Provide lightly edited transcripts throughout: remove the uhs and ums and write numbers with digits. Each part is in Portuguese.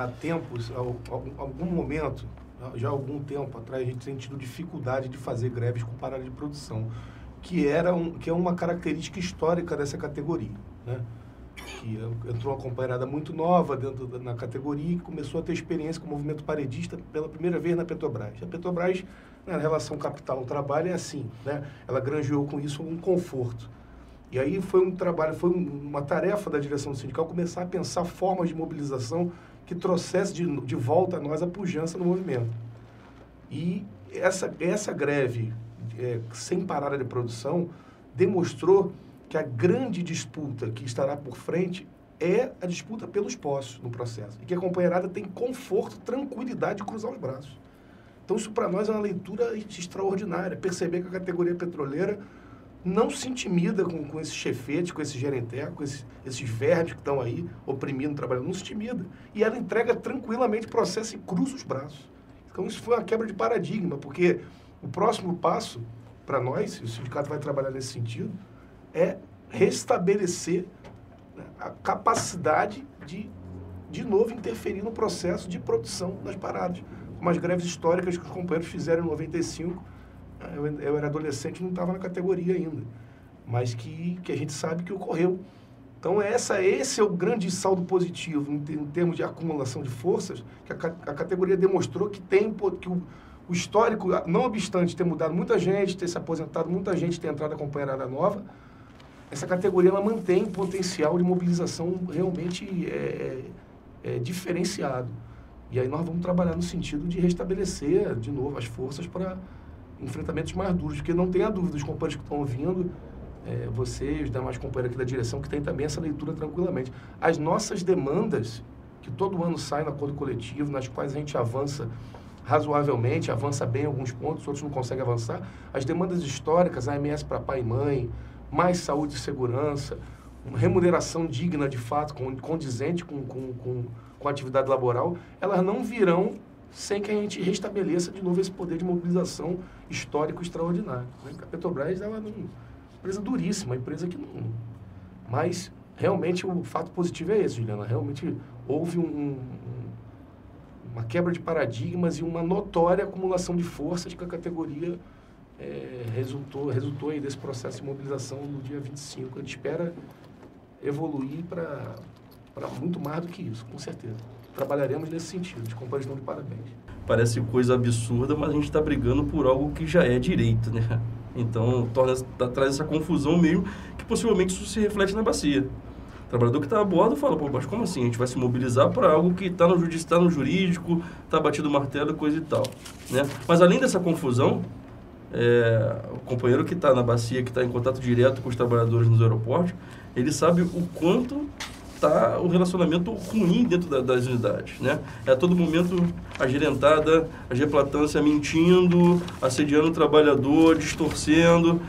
há tempos, algum momento, já há algum tempo atrás, a gente tem tido dificuldade de fazer greves com parada de produção, que é uma característica histórica dessa categoria, né? Que entrou uma companheirada muito nova na categoria e começou a ter experiência com o movimento paredista pela primeira vez na Petrobras. A Petrobras, na relação capital-trabalho, é assim, né? Ela granjeou com isso um conforto. E aí foi um trabalho, foi uma tarefa da direção do sindical começar a pensar formas de mobilização que trouxesse de volta a nós a pujança no movimento. E essa greve sem parada de produção demonstrou que a grande disputa que estará por frente é a disputa pelos postos no processo. E que a companheirada tem conforto, tranquilidade de cruzar os braços. Então isso para nós é uma leitura extraordinária. Perceber que a categoria petroleira não se intimida com esse chefete, com esse gerenteco, com esses vermes que estão aí oprimindo, trabalhando, não se intimida. E ela entrega tranquilamente o processo e cruza os braços. Então isso foi uma quebra de paradigma, porque o próximo passo para nós, e o sindicato vai trabalhar nesse sentido, é restabelecer, né, a capacidade de novo, interferir no processo de produção das paradas. Como as greves históricas que os companheiros fizeram em 95, eu era adolescente e não estava na categoria ainda, mas que a gente sabe que ocorreu. Então esse é o grande saldo positivo em termos de acumulação de forças, que a categoria demonstrou que o histórico, não obstante ter mudado muita gente, ter se aposentado muita gente, ter entrado a companheirada nova, essa categoria ela mantém potencial de mobilização realmente diferenciado. E aí nós vamos trabalhar no sentido de restabelecer, de novo, as forças para enfrentamentos mais duros, porque não tenha dúvida, os companheiros que estão ouvindo, você e os demais companheiros aqui da direção, que tem também essa leitura tranquilamente. As nossas demandas, que todo ano saem no acordo coletivo, nas quais a gente avança razoavelmente, avança bem em alguns pontos, outros não conseguem avançar, as demandas históricas, AMS para pai e mãe, mais saúde e segurança, uma remuneração digna de fato, condizente com a atividade laboral, elas não virão sem que a gente restabeleça de novo esse poder de mobilização histórico extraordinário. A Petrobras é uma empresa duríssima, uma empresa que não... Mas, realmente, o fato positivo é esse, Juliana. Realmente, houve uma quebra de paradigmas e uma notória acumulação de forças que a categoria resultou aí desse processo de mobilização no dia 25. A gente espera evoluir para muito mais do que isso, com certeza. Trabalharemos nesse sentido, os companheiros estão de parabéns. Parece coisa absurda, mas a gente está brigando por algo que já é direito, né? Então, traz essa confusão meio que possivelmente isso se reflete na bacia. O trabalhador que está a bordo fala, pô, mas como assim? A gente vai se mobilizar para algo que está no jurídico, está batido o martelo, coisa e tal, né? Mas além dessa confusão, o companheiro que está na bacia, que está em contato direto com os trabalhadores nos aeroportos, ele sabe o quanto está o relacionamento ruim dentro das unidades, né? A todo momento a gerentada, a replatância mentindo, assediando o trabalhador, distorcendo.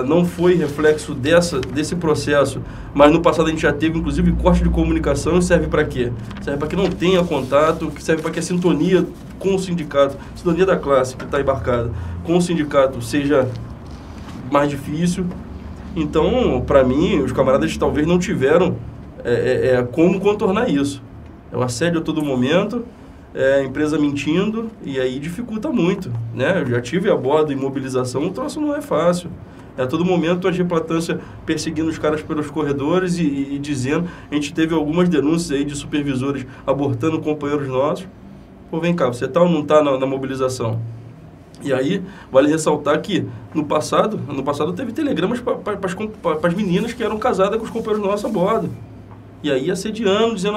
Não foi reflexo desse processo, mas no passado a gente já teve, inclusive, corte de comunicação. E serve para quê? Serve para que não tenha contato, serve para que a sintonia com o sindicato, sintonia da classe que está embarcada com o sindicato seja mais difícil. Então, para mim, os camaradas talvez não tiveram como contornar isso. É o assédio a todo momento, a empresa mentindo, e aí dificulta muito, né? Eu já tive a bordo em mobilização, o troço não é fácil. A todo momento a replatância perseguindo os caras pelos corredores e dizendo... A gente teve algumas denúncias aí de supervisores abortando companheiros nossos. Pô, vem cá, você tá ou não tá na mobilização? E aí, vale ressaltar que no passado teve telegramas para as meninas que eram casadas com os companheiros nossos a bordo. E aí assediando, dizendo,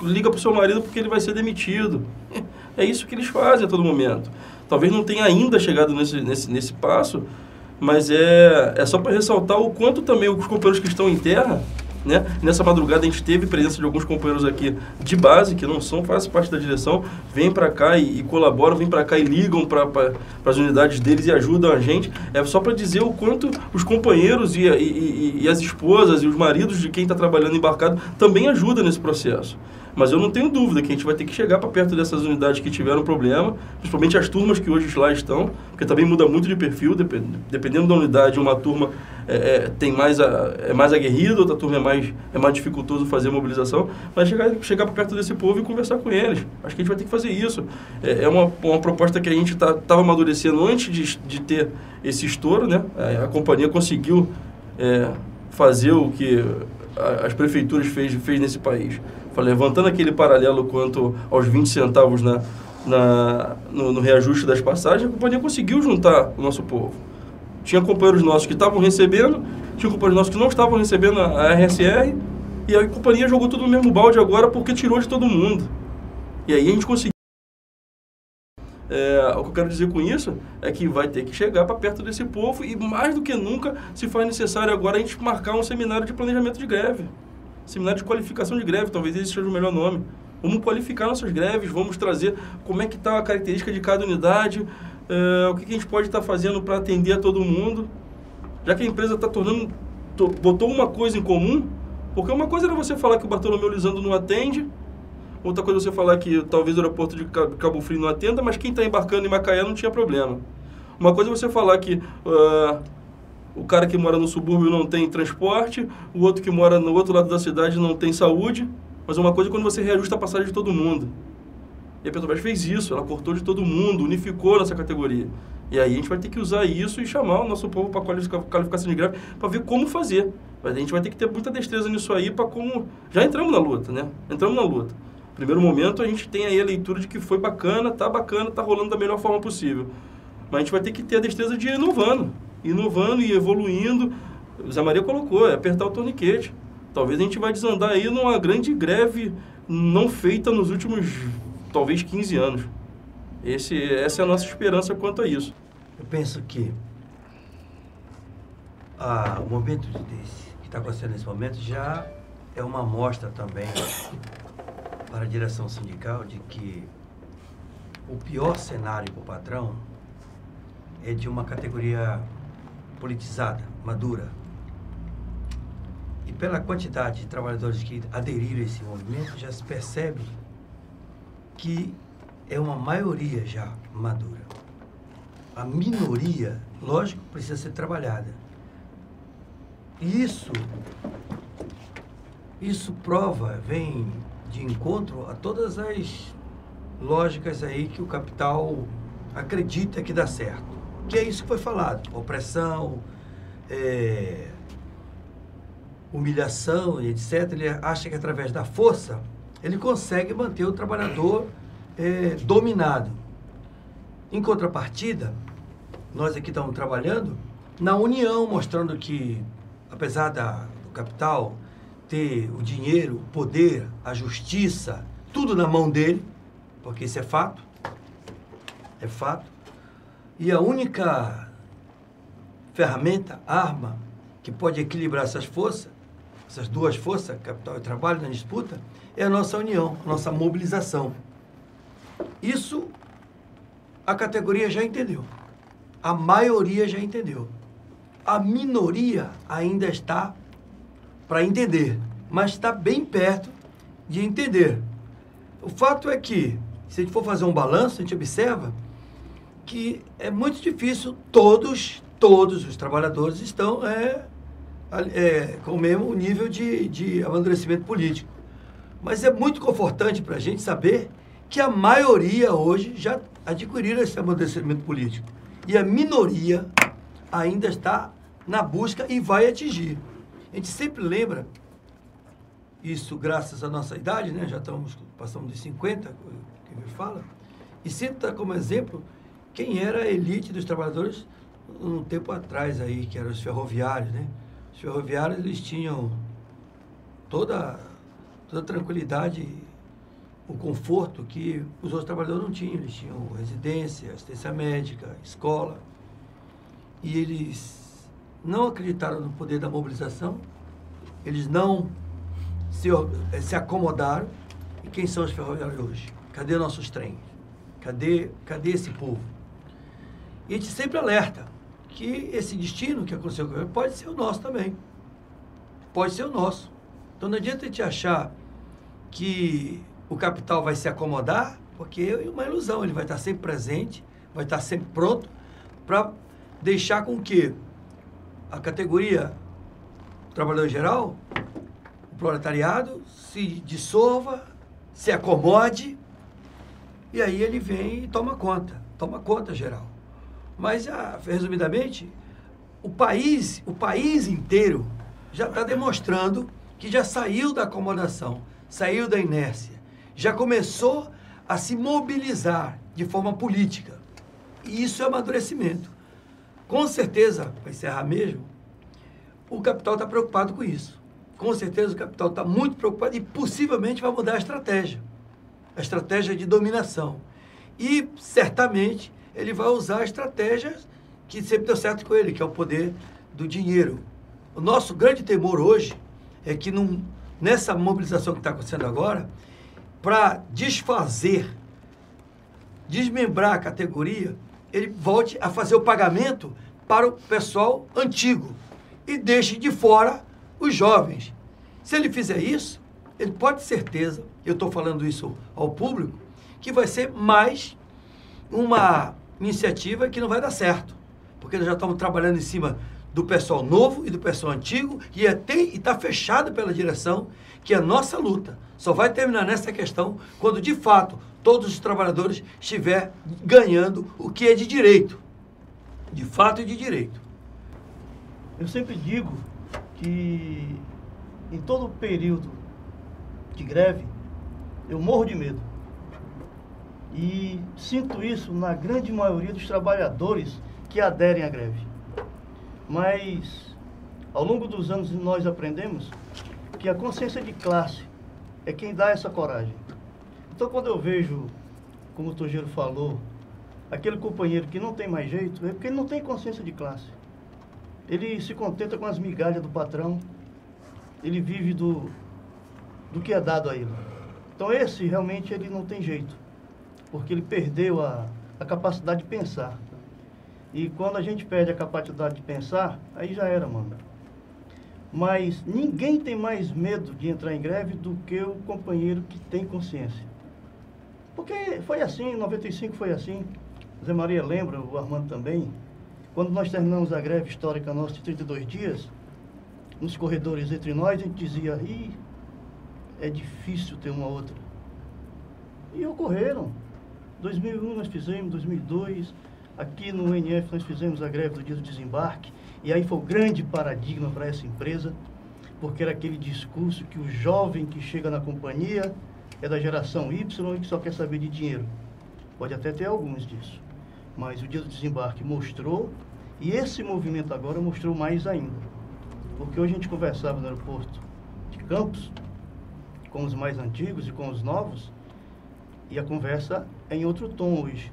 liga pro seu marido porque ele vai ser demitido. É isso que eles fazem a todo momento. Talvez não tenha ainda chegado nesse passo, mas é só para ressaltar o quanto também os companheiros que estão em terra, né? Nessa madrugada a gente teve presença de alguns companheiros aqui de base, que não fazem parte da direção, vêm para cá e colaboram, vêm para cá e ligam para as unidades deles e ajudam a gente. É só para dizer o quanto os companheiros e as esposas e os maridos de quem está trabalhando embarcado também ajudam nesse processo. Mas eu não tenho dúvida que a gente vai ter que chegar para perto dessas unidades que tiveram problema, principalmente as turmas que hoje lá estão, porque também muda muito de perfil, dependendo da unidade, uma turma tem mais é mais aguerrido, outra turma é mais dificultoso fazer a mobilização, mas chegar para perto desse povo e conversar com eles. Acho que a gente vai ter que fazer isso. É uma proposta que a gente estava amadurecendo antes de ter esse estouro, né? A companhia conseguiu fazer o que as prefeituras fez nesse país. Levantando aquele paralelo quanto aos 20 centavos no reajuste das passagens, a companhia conseguiu juntar o nosso povo. Tinha companheiros nossos que estavam recebendo, tinha companheiros nossos que não estavam recebendo a RSR, e a companhia jogou tudo no mesmo balde agora porque tirou de todo mundo. E aí a gente conseguiu. O que eu quero dizer com isso é que vai ter que chegar para perto desse povo e, mais do que nunca, se faz necessário agora a gente marcar um seminário de planejamento de greve. Seminário de qualificação de greve, talvez esse seja o melhor nome. Vamos qualificar nossas greves, vamos trazer como é que está a característica de cada unidade, o que a gente pode estar fazendo para atender a todo mundo. Já que a empresa está botou uma coisa em comum, porque uma coisa era você falar que o Bartolomeu Lisandro não atende, outra coisa é você falar que talvez o aeroporto de Cabo Frio não atenda, mas quem está embarcando em Macaé não tinha problema. Uma coisa é você falar que o cara que mora no subúrbio não tem transporte, o outro que mora no outro lado da cidade não tem saúde, mas uma coisa é quando você reajusta a passagem de todo mundo. E a Petrobras fez isso, ela cortou de todo mundo, unificou nessa categoria. E aí a gente vai ter que usar isso e chamar o nosso povo para qualificação de greve para ver como fazer. Mas a gente vai ter que ter muita destreza nisso aí para como... Já entramos na luta, né? Entramos na luta. Primeiro momento a gente tem aí a leitura de que foi bacana, tá rolando da melhor forma possível. Mas a gente vai ter que ter a destreza de ir inovando e evoluindo. O Zé Maria colocou, apertar o torniquete. Talvez a gente vai desandar aí numa grande greve não feita nos últimos, talvez, 15 anos. Essa é a nossa esperança quanto a isso. Eu penso que o momento que está acontecendo nesse momento já é uma amostra também para a direção sindical de que o pior cenário para o patrão é de uma categoria politizada, madura. E pela quantidade de trabalhadores que aderiram a esse movimento, já se percebe que é uma maioria já madura. A minoria, lógico, precisa ser trabalhada. E isso vem de encontro a todas as lógicas aí que o capital acredita que dá certo. Que é isso que foi falado, opressão, humilhação, etc. Ele acha que através da força ele consegue manter o trabalhador dominado. Em contrapartida, nós aqui estamos trabalhando na união, mostrando que, apesar do capital ter o dinheiro, o poder, a justiça, tudo na mão dele, porque isso é fato, e a única ferramenta, arma, que pode equilibrar essas forças, essas duas forças, capital e trabalho, na disputa, é a nossa união, a nossa mobilização. Isso a categoria já entendeu. A maioria já entendeu. A minoria ainda está para entender, mas está bem perto de entender. O fato é que, se a gente for fazer um balanço, a gente observa que é muito difícil todos os trabalhadores estão com o mesmo nível de amadurecimento político. Mas é muito confortante para a gente saber que a maioria hoje já adquiriram esse amadurecimento político. E a minoria ainda está na busca e vai atingir. A gente sempre lembra, isso graças à nossa idade, né? Já passamos de 50, que me fala, e sempre está como exemplo quem era a elite dos trabalhadores um tempo atrás aí, que eram os ferroviários, né? Os ferroviários, eles tinham toda a tranquilidade, o conforto que os outros trabalhadores não tinham. Eles tinham residência, assistência médica, escola. E eles não acreditaram no poder da mobilização, eles não se acomodaram. E quem são os ferroviários hoje? Cadê nossos trens? Cadê esse povo? E a gente sempre alerta que esse destino que aconteceu com ele pode ser o nosso também. Pode ser o nosso. Então não adianta a gente achar que o capital vai se acomodar, porque é uma ilusão. Ele vai estar sempre presente, vai estar sempre pronto para deixar com que a categoria trabalhador geral, o proletariado, se dissolva, se acomode, e aí ele vem e toma conta geral. Mas, resumidamente, o país inteiro já está demonstrando que já saiu da acomodação, saiu da inércia, já começou a se mobilizar de forma política. E isso é amadurecimento. Com certeza, para encerrar mesmo, o capital está preocupado com isso. Com certeza o capital está muito preocupado e possivelmente vai mudar a estratégia de dominação. E certamente ele vai usar a estratégia que sempre deu certo com ele, que é o poder do dinheiro. O nosso grande temor hoje é que nessa mobilização que está acontecendo agora, para desmembrar a categoria, ele volte a fazer o pagamento para o pessoal antigo e deixe de fora os jovens. Se ele fizer isso, ele pode ter certeza, eu estou falando isso ao público, que vai ser mais uma iniciativa que não vai dar certo, porque nós já estamos trabalhando em cima do pessoal novo e do pessoal antigo e está fechado pela direção que a nossa luta só vai terminar nessa questão quando, de fato, todos os trabalhadores estiver ganhando o que é de direito, de fato e de direito. Eu sempre digo que em todo período de greve eu morro de medo. E sinto isso na grande maioria dos trabalhadores que aderem à greve. Mas, ao longo dos anos, nós aprendemos que a consciência de classe é quem dá essa coragem. Então, quando eu vejo, como o Tojeiro falou, aquele companheiro que não tem mais jeito, é porque ele não tem consciência de classe. Ele se contenta com as migalhas do patrão, ele vive do que é dado a ele. Então, esse realmente ele não tem jeito, porque ele perdeu a capacidade de pensar. E quando a gente perde a capacidade de pensar, aí já era, mano. Mas ninguém tem mais medo de entrar em greve do que o companheiro que tem consciência. Porque foi assim, em 95 foi assim. Zé Maria lembra, o Armando também. Quando nós terminamos a greve histórica nossa de 32 dias, nos corredores entre nós, a gente dizia, é difícil ter uma outra. E ocorreram. 2001 nós fizemos, 2002... Aqui no UNF nós fizemos a greve do dia do desembarque, e aí foi o grande paradigma para essa empresa, porque era aquele discurso que o jovem que chega na companhia é da geração Y e que só quer saber de dinheiro. Pode até ter alguns disso, mas o dia do desembarque mostrou, e esse movimento agora mostrou mais ainda. Porque hoje a gente conversava no aeroporto de Campos, com os mais antigos e com os novos, e a conversa é em outro tom hoje.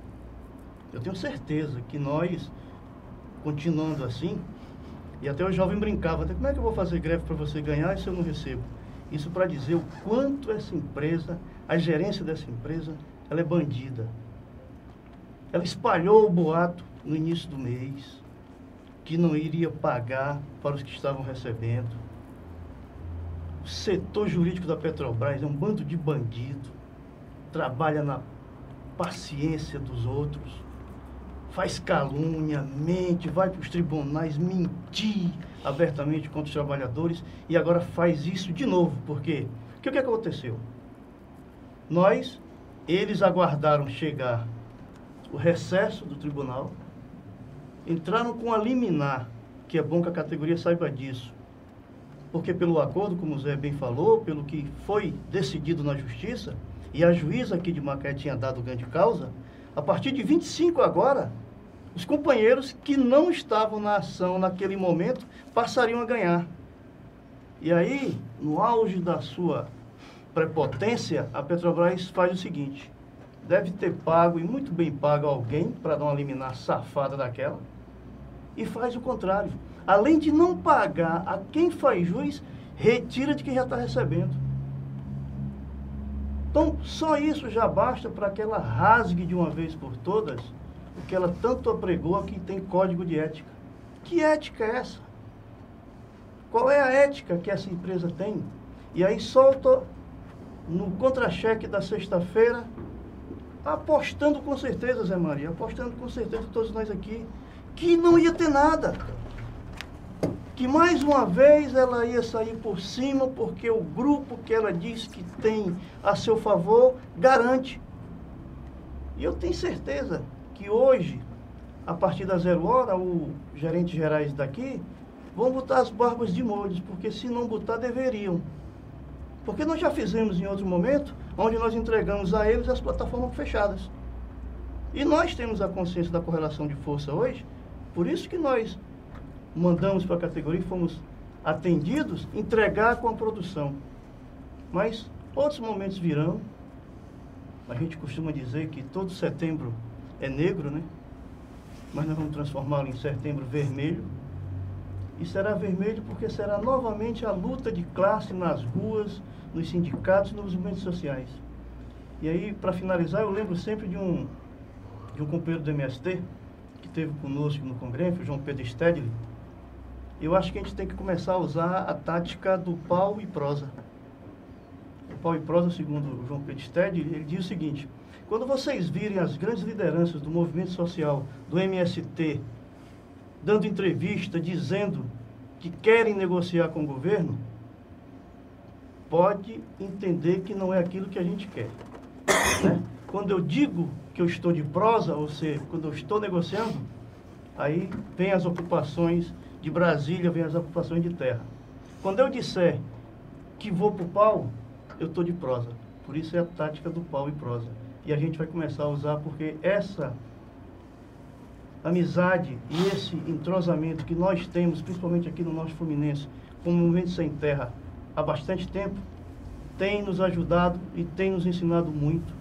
Eu tenho certeza que nós, continuando assim, e até o jovem brincava, como é que eu vou fazer greve para você ganhar se eu não recebo? Isso para dizer o quanto essa empresa, a gerência dessa empresa, ela é bandida. Ela espalhou o boato no início do mês, que não iria pagar para os que estavam recebendo. O setor jurídico da Petrobras é um bando de bandido, trabalha na paciência dos outros, faz calúnia, mente, vai para os tribunais mentir abertamente contra os trabalhadores e agora faz isso de novo. Por quê? Porque o que aconteceu? Eles aguardaram chegar o recesso do tribunal, entraram com a liminar, que é bom que a categoria saiba disso, porque pelo acordo, como o Zé bem falou, pelo que foi decidido na justiça, e a juíza aqui de Macaé tinha dado grande causa, a partir de 25 agora, os companheiros que não estavam na ação naquele momento passariam a ganhar. E aí, no auge da sua prepotência, a Petrobras faz o seguinte, deve ter pago, e muito bem pago, alguém para dar uma liminar safada daquela, e faz o contrário. Além de não pagar a quem faz jus, retira de quem já está recebendo. Então, só isso já basta para que ela rasgue de uma vez por todas o que ela tanto apregou a quem tem código de ética. Que ética é essa? Qual é a ética que essa empresa tem? E aí solta no contra-cheque da sexta-feira, apostando com certeza, Zé Maria, apostando com certeza todos nós aqui, que não ia ter nada. que mais uma vez ela ia sair por cima, porque o grupo que ela diz que tem a seu favor garante. E eu tenho certeza que hoje, a partir da 0 hora, os gerentes gerais daqui vão botar as barbas de molhos, porque se não botar, deveriam. Porque nós já fizemos em outro momento, onde nós entregamos a eles as plataformas fechadas. E nós temos a consciência da correlação de força hoje, por isso que nós mandamos para a categoria e fomos atendidos, entregar com a produção. Mas outros momentos virão. A gente costuma dizer que todo setembro é negro, né? Mas nós vamos transformá-lo em setembro vermelho. E será vermelho porque será novamente a luta de classe nas ruas, nos sindicatos, nos movimentos sociais. E aí, para finalizar, eu lembro sempre de um companheiro do MST, que esteve conosco no Congresso, o João Pedro Stedley. Eu acho que a gente tem que começar a usar a tática do pau e prosa. O pau e prosa, segundo o João Pedro Stedley, ele diz o seguinte: quando vocês virem as grandes lideranças do movimento social, do MST, dando entrevista, dizendo que querem negociar com o governo, pode entender que não é aquilo que a gente quer. Né? Quando eu digo que eu estou de prosa, ou seja, quando eu estou negociando, aí vem as ocupações de Brasília, vem as ocupações de terra. Quando eu disser que vou para o pau, eu estou de prosa. Por isso é a tática do pau e prosa. E a gente vai começar a usar, porque essa amizade e esse entrosamento que nós temos, principalmente aqui no Norte Fluminense, com o Movimento Sem Terra, há bastante tempo, tem nos ajudado e tem nos ensinado muito,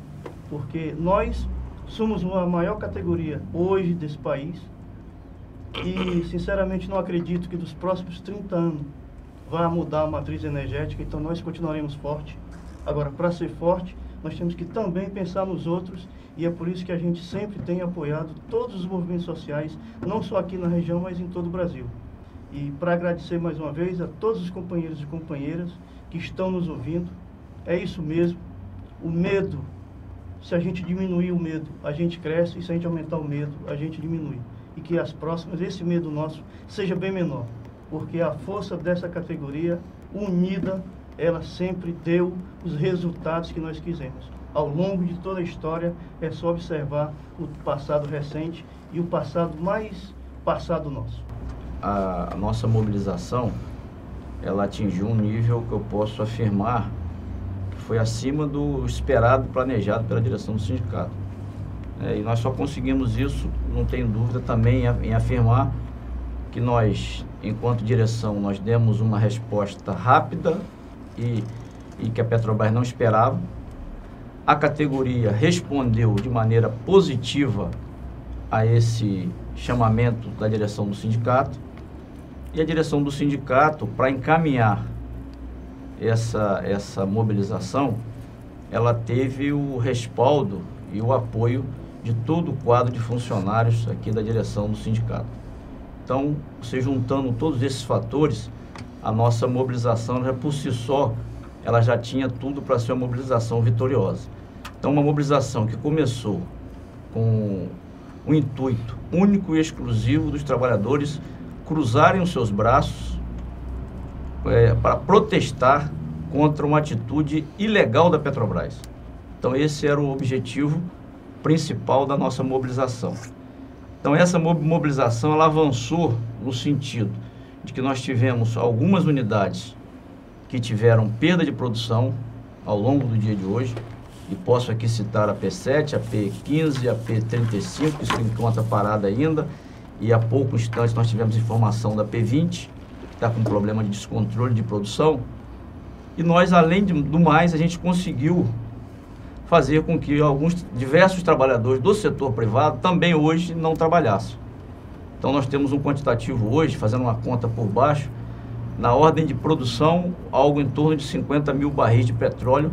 porque nós somos a maior categoria hoje desse país e, sinceramente, não acredito que dos próximos 30 anos vá mudar a matriz energética, então nós continuaremos fortes. Agora, para ser forte, nós temos que também pensar nos outros, e é por isso que a gente sempre tem apoiado todos os movimentos sociais, não só aqui na região, mas em todo o Brasil. E para agradecer mais uma vez a todos os companheiros e companheiras que estão nos ouvindo, é isso mesmo, o medo, se a gente diminuir o medo, a gente cresce, e se a gente aumentar o medo, a gente diminui. E que as próximas, esse medo nosso, seja bem menor, porque a força dessa categoria, unida, ela sempre deu os resultados que nós quisemos. Ao longo de toda a história, é só observar o passado recente e o passado mais passado nosso. A nossa mobilização, ela atingiu um nível que eu posso afirmar que foi acima do esperado, planejado pela direção do sindicato. E nós só conseguimos isso, não tenho dúvida também em afirmar que nós, enquanto direção, nós demos uma resposta rápida e que a Petrobras não esperava. A categoria respondeu de maneira positiva a esse chamamento da direção do sindicato. E a direção do sindicato, para encaminhar essa mobilização, ela teve o respaldo e o apoio de todo o quadro de funcionários aqui da direção do sindicato. Então, você juntando todos esses fatores, a nossa mobilização já por si só, ela já tinha tudo para ser uma mobilização vitoriosa. Então, uma mobilização que começou com o intuito único e exclusivo dos trabalhadores cruzarem os seus braços para protestar contra uma atitude ilegal da Petrobras. Então, esse era o objetivo principal da nossa mobilização. Então, essa mobilização, ela avançou no sentido de que nós tivemos algumas unidades que tiveram perda de produção ao longo do dia de hoje, e posso aqui citar a P7, a P15, a P35, que se encontra parada ainda, e há pouco instante nós tivemos informação da P20, que está com problema de descontrole de produção, e nós, além do mais, a gente conseguiu fazer com que diversos trabalhadores do setor privado também hoje não trabalhassem. Então nós temos um quantitativo hoje, fazendo uma conta por baixo, na ordem de produção, algo em torno de 50 mil barris de petróleo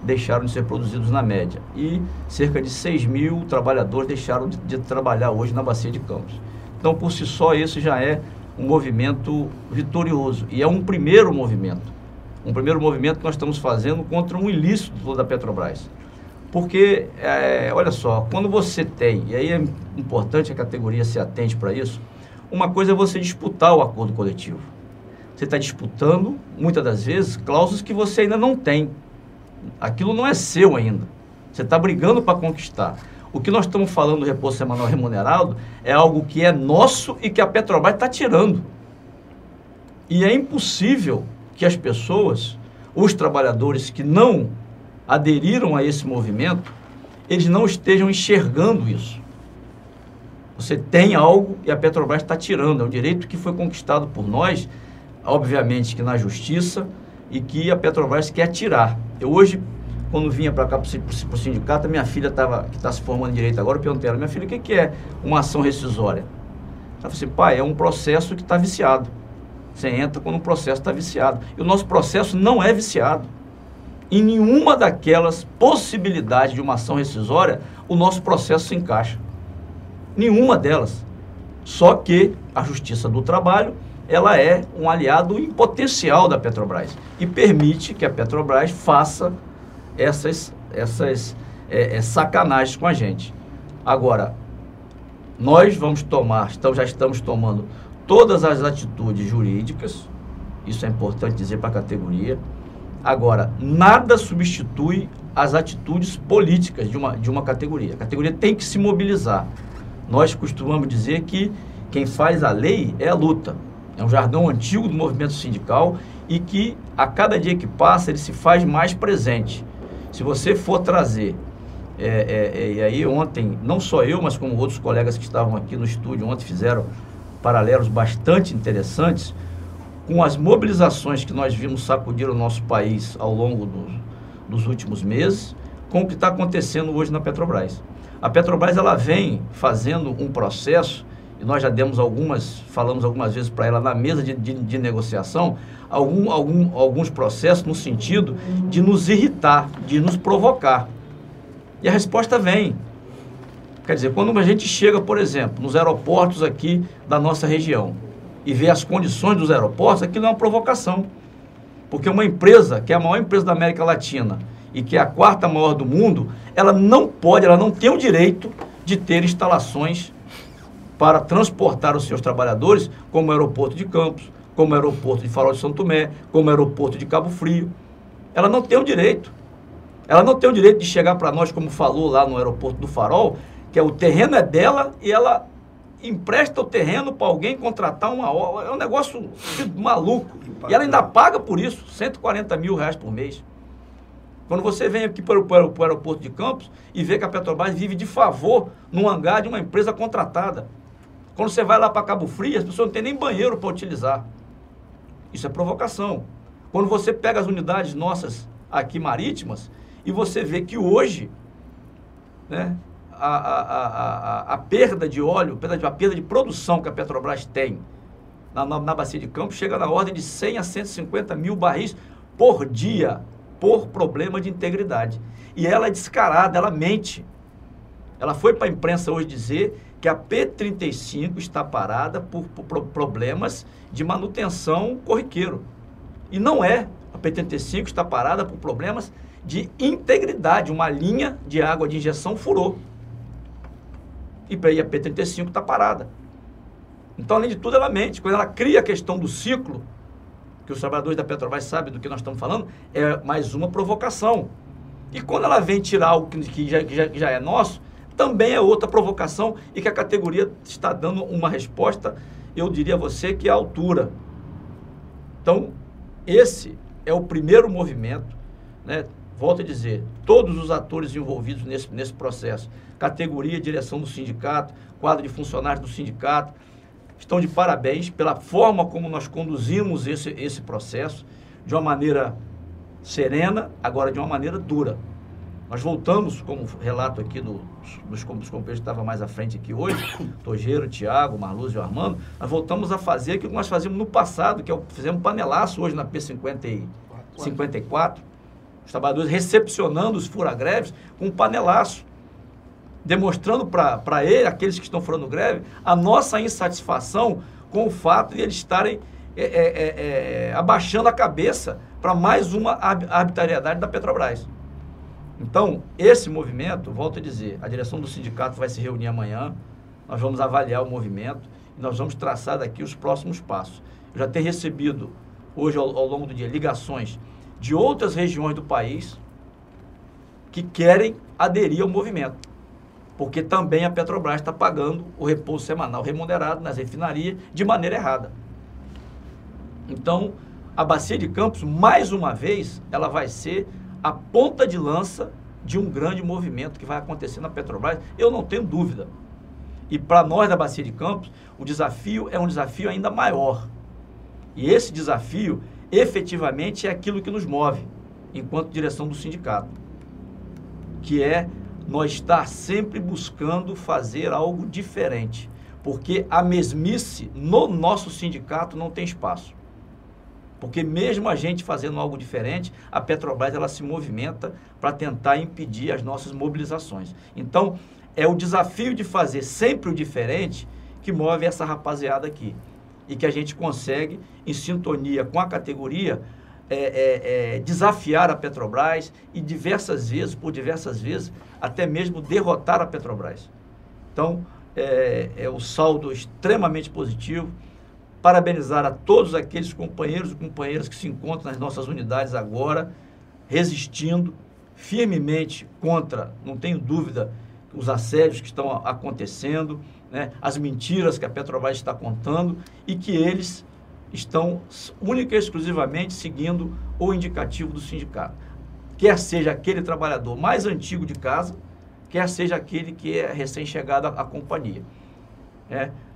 deixaram de ser produzidos na média. E cerca de 6 mil trabalhadores deixaram de trabalhar hoje na Bacia de Campos. Então, por si só, esse já é um movimento vitorioso. E é um primeiro movimento. Um primeiro movimento que nós estamos fazendo contra um ilícito da Petrobras. Porque, olha só, quando você tem, e aí é importante a categoria se atente para isso, uma coisa é você disputar o acordo coletivo. Você está disputando, muitas das vezes, cláusulas que você ainda não tem. Aquilo não é seu ainda. Você está brigando para conquistar. O que nós estamos falando do repouso semanal remunerado é algo que é nosso e que a Petrobras está tirando. E é impossível que as pessoas, os trabalhadores que não aderiram a esse movimento, eles não estejam enxergando isso. Você tem algo e a Petrobras está tirando. É um direito que foi conquistado por nós, obviamente que na justiça, e que a Petrobras quer tirar. Eu hoje, quando vinha para cá para o sindicato, a minha filha que está se formando em direito agora, eu perguntei a ela, minha filha, o que é uma ação rescisória? Ela falou assim, pai, é um processo que está viciado. Você entra quando o processo está viciado. E o nosso processo não é viciado. Em nenhuma daquelas possibilidades de uma ação rescisória, o nosso processo se encaixa. Nenhuma delas. Só que a Justiça do Trabalho, ela é um aliado em potencial da Petrobras e permite que a Petrobras faça essas sacanagens com a gente. Agora, nós vamos tomar, já estamos tomando todas as atitudes jurídicas, isso é importante dizer para a categoria. Agora, nada substitui as atitudes políticas de uma categoria. A categoria tem que se mobilizar. Nós costumamos dizer que quem faz a lei é a luta. É um jargão antigo do movimento sindical e que a cada dia que passa ele se faz mais presente. Se você for trazer, e aí ontem, não só eu, mas como outros colegas que estavam aqui no estúdio ontem fizeram paralelos bastante interessantes com as mobilizações que nós vimos sacudir o nosso país ao longo dos últimos meses, com o que está acontecendo hoje na Petrobras. A Petrobras, ela vem fazendo um processo, e nós já falamos algumas vezes para ela na mesa de negociação, alguns processos no sentido de nos irritar, de nos provocar. E a resposta vem. Quer dizer, quando a gente chega, por exemplo, nos aeroportos aqui da nossa região e vê as condições dos aeroportos, aquilo é uma provocação. Porque uma empresa, que é a maior empresa da América Latina e que é a quarta maior do mundo, ela não tem o direito de ter instalações para transportar os seus trabalhadores, como o aeroporto de Campos, como o aeroporto de Farol de São Tomé, como o aeroporto de Cabo Frio. Ela não tem o direito. Ela não tem o direito de chegar para nós, como falou lá no aeroporto do Farol, que o terreno é dela e ela empresta o terreno para alguém contratar uma obra. É um negócio maluco. E ela ainda paga por isso, R$140 mil por mês. Quando você vem aqui para o aeroporto de Campos e vê que a Petrobras vive de favor num hangar de uma empresa contratada. Quando você vai lá para Cabo Frio, as pessoas não têm nem banheiro para utilizar. Isso é provocação. Quando você pega as unidades nossas aqui marítimas e você vê que hoje, né, a perda de óleo, a perda de produção que a Petrobras tem na bacia de Campos chega na ordem de 100 a 150 mil barris por dia, por problema de integridade. E ela é descarada, ela mente. Ela foi para a imprensa hoje dizer que a P35 está parada por problemas de manutenção corriqueiro. E não é. A P35 está parada por problemas de integridade. Uma linha de água de injeção furou. E a P35 está parada. Então, além de tudo, ela mente. Quando ela cria a questão do ciclo, que os trabalhadores da Petrobras sabem do que nós estamos falando, é mais uma provocação. E quando ela vem tirar algo que já é nosso, também é outra provocação e que a categoria está dando uma resposta, eu diria a você, que é à altura. Então, esse é o primeiro movimento, né? Volto a dizer, todos os atores envolvidos nesse processo, categoria, direção do sindicato, quadro de funcionários do sindicato, estão de parabéns pela forma como nós conduzimos esse processo, de uma maneira serena, agora de uma maneira dura. Nós voltamos, como relato aqui dos companheiros que estavam mais à frente aqui hoje, Tojeiro, Tiago, Marluz e o Armando, nós voltamos a fazer aquilo que nós fazíamos no passado, que é fizemos panelaço hoje na P54, os trabalhadores recepcionando os fura-greves com um panelaço, demonstrando para aqueles que estão furando greve, a nossa insatisfação com o fato de eles estarem abaixando a cabeça para mais uma arbitrariedade da Petrobras. Então, esse movimento, volto a dizer, a direção do sindicato vai se reunir amanhã, nós vamos avaliar o movimento e nós vamos traçar daqui os próximos passos. Eu já tenho recebido hoje ao longo do dia, ligações de outras regiões do país que querem aderir ao movimento, porque também a Petrobras está pagando o repouso semanal remunerado nas refinarias de maneira errada. Então, a Bacia de Campos, mais uma vez, ela vai ser a ponta de lança de um grande movimento que vai acontecer na Petrobras, eu não tenho dúvida. E para nós da Bacia de Campos, o desafio é um desafio ainda maior. E esse desafio, efetivamente, é aquilo que nos move, enquanto direção do sindicato, que é nós estar sempre buscando fazer algo diferente, porque a mesmice no nosso sindicato não tem espaço. Porque mesmo a gente fazendo algo diferente, a Petrobras ela se movimenta para tentar impedir as nossas mobilizações. Então, é o desafio de fazer sempre o diferente que move essa rapaziada aqui. E que a gente consegue, em sintonia com a categoria, desafiar a Petrobras e por diversas vezes, até mesmo derrotar a Petrobras. Então, é o saldo extremamente positivo. Parabenizar a todos aqueles companheiros e companheiras que se encontram nas nossas unidades agora, resistindo firmemente contra, não tenho dúvida, os assédios que estão acontecendo, né, as mentiras que a Petrobras está contando e que eles estão única e exclusivamente seguindo o indicativo do sindicato. Quer seja aquele trabalhador mais antigo de casa, quer seja aquele que é recém-chegado à companhia.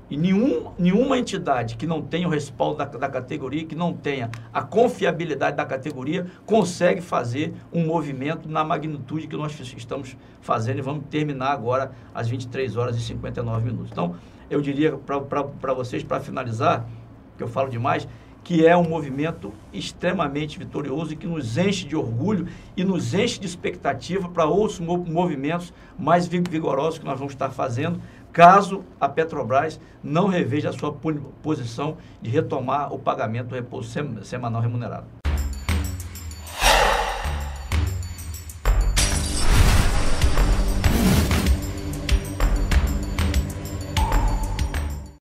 E nenhuma entidade que não tenha o respaldo da categoria, que não tenha a confiabilidade da categoria, consegue fazer um movimento na magnitude que nós estamos fazendo e vamos terminar agora às 23 horas e 59 minutos. Então, eu diria para vocês, para finalizar, que eu falo demais, que é um movimento extremamente vitorioso e que nos enche de orgulho e nos enche de expectativa para outros movimentos mais vigorosos que nós vamos estar fazendo, caso a Petrobras não reveja a sua posição de retomar o pagamento do repouso semanal remunerado.